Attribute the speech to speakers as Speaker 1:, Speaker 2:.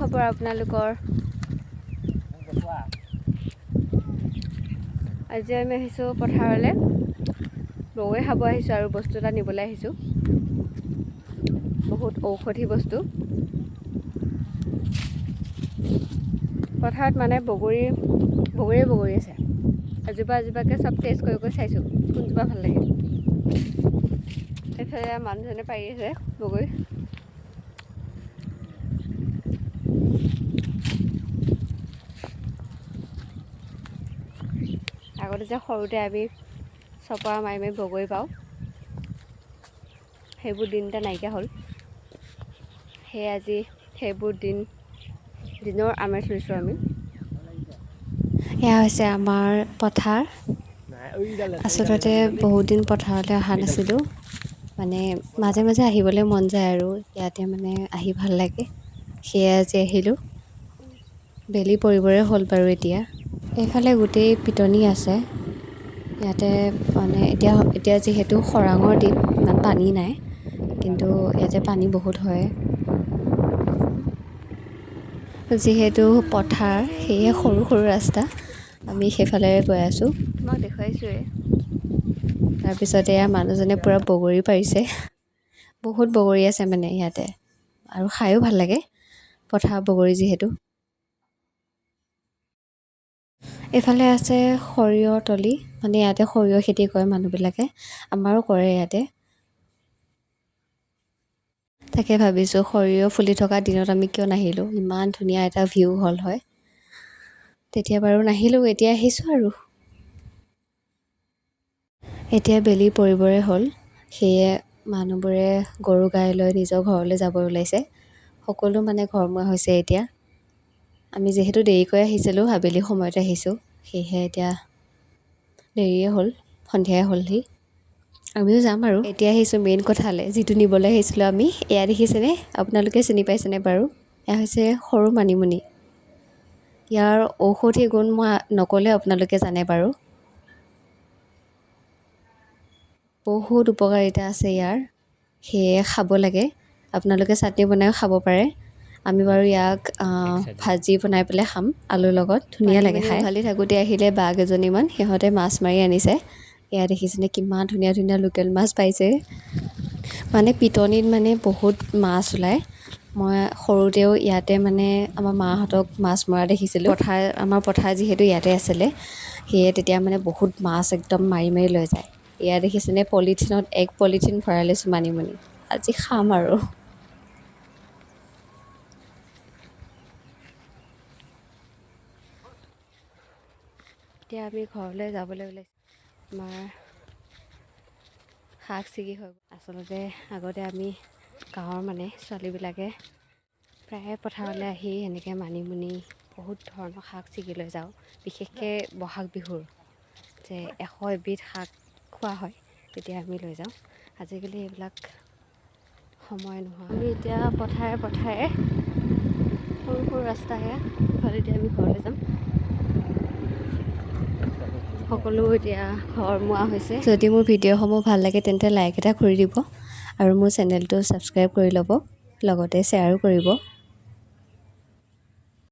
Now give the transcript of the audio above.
Speaker 1: খবৰ আপোনালোকৰ? আজি আমি আহিছোঁ পথাৰলৈ, বগৰী খাব আহিছোঁ আৰু বস্তু এটা নিবলৈ আহিছোঁ, বহুত ঔষধি বস্তু। পথাৰত মানে বগৰী আছে, এজোপা এজোপাকৈ চব টেষ্ট কৰি চাইছোঁ কোনজোপা ভাল লাগে। সেইফালে মানুহজনে পাৰি আছে বগৰী। আগতে যে সৰুতে আমি চপৰা মাৰি মাৰি বগৰী পাওঁ, সেইবোৰ দিন এতিয়া নাইকিয়া হ'ল। সেয়ে আজি সেইবোৰ দিনৰ আমেজ লৈছোঁ আমি। এয়া হৈছে আমাৰ পথাৰ। আচলতে বহুত দিন পথাৰলৈ অহা নাছিলোঁ, মানে মাজে মাজে আহিবলৈ মন যায় আৰু ইয়াতে মানে আহি ভাল লাগে। সেয়া আজি আহিলোঁ। বেলি পৰিবৰে হ'ল বাৰু এতিয়া। এইফালে গোটেই পিটনি আছে। ইয়াতে মানে এতিয়া যিহেতু খৰাঙৰ দিন, ইমান পানী নাই, কিন্তু ইয়াতে পানী বহুত হয়। যিহেতু পথাৰ, সেয়ে সৰু সৰু ৰাস্তা, আমি সেইফালে গৈ আছোঁ। তোমাক দেখুৱাইছোঁৱে। তাৰপিছতে এয়া মানুহজনে পূৰা বগৰী পাৰিছে। বহুত বগৰী আছে মানে ইয়াতে, আৰু খায়ো ভাল লাগে পথাৰ বগৰী যিহেতু। এইফালে আছে সৰিয়হ তলি, মানে ইয়াতে সৰিয়হ খেতি কৰে মানুহবিলাকে, আমাৰো কৰে ইয়াতে। তাকে ভাবিছোঁ সৰিয়হ ফুলি থকা দিনত আমি কিয় নাহিলোঁ, ইমান ধুনীয়া এটা ভিউ হ'ল হয়। তেতিয়া বাৰু নাহিলোঁ, এতিয়া আহিছোঁ আৰু। এতিয়া বেলি পৰিবৰে হ'ল, সেয়ে মানুহবোৰে গৰু গাই লৈ নিজৰ ঘৰলৈ যাব ওলাইছে। সকলো মানে ঘৰমুৱা হৈছে এতিয়া। আমি যিহেতু দেৰিকৈ আহিছিলোঁ, আবেলি সময়ত আহিছোঁ, সেয়েহে এতিয়া দেৰিয়ে হ'ল, সন্ধিয়াই হ'লহি। আমিও যাম আৰু। এতিয়া আহিছোঁ মেইন কথালৈ, যিটো নিবলৈ আহিছিলোঁ আমি। এয়া দেখিছেনে, আপোনালোকে চিনি পাইছেনে বাৰু? এয়া হৈছে সৰু মানিমুনি। ইয়াৰ ঔষধি গুণ মই নক'লে আপোনালোকে জানে বাৰু। বহুত উপকাৰিতা আছে ইয়াৰ, সেয়ে খাব লাগে। আপোনালোকে চাটনি বনাইও খাব পাৰে। আমি বাৰু ইয়াক ভাজি বনাই পেলাই খাম আলুৰ লগত, ধুনীয়া লাগে খাই। উঘালি থাকোঁতে আহিলে বা কেইজনীমান, সিহঁতে মাছ মাৰি আনিছে। এয়া দেখিছেনে কিমান ধুনীয়া ধুনীয়া লোকেল মাছ পাইছে। মানে পিটনিত মানে বহুত মাছ ওলায়। মই সৰুতেও ইয়াতে মানে আমাৰ মাহঁতক মাছ মৰা দেখিছিলোঁ। আমাৰ পথাৰ যিহেতু ইয়াতে আছিলে, সেয়ে তেতিয়া মানে বহুত মাছ একদম মাৰি মাৰি লৈ যায়। এয়া দেখিছেনে পলিথিনত এক পলিথিন ভৰাই লৈছোঁ মানিমুনি, আজি খাম আৰু। এতিয়া আমি ঘৰলৈ যাবলৈ ওলাইছোঁ। আমাৰ শাক ছিগি হৈ গ'ল। আচলতে আগতে আমি গাঁৱৰ মানে ছোৱালীবিলাকে প্ৰায়ে পথাৰলৈ আহি এনেকৈ মানিমুনি বহুত ধৰণৰ শাক ছিগি লৈ যাওঁ। বিশেষকৈ বহাগ বিহুৰ যে 100 এবিধ শাক খোৱা হয়, তেতিয়া আমি লৈ যাওঁ। আজিকালি এইবিলাক সময় নোহোৱা। আমি এতিয়া পথাৰে পথাৰে সৰু সৰু ৰাস্তাৰে ইফালেদি আমি ঘৰলৈ যাম। সকলো এতিয়া ঘৰমুৱা হৈছে। যদি মোৰ ভিডিঅ'সমূহ ভাল লাগে তেন্তে লাইক এটা কৰি দিব আৰু মোৰ চেনেলটো ছাবস্ক্ৰাইব কৰি ল'ব, লগতে শ্বেয়াৰো কৰিব।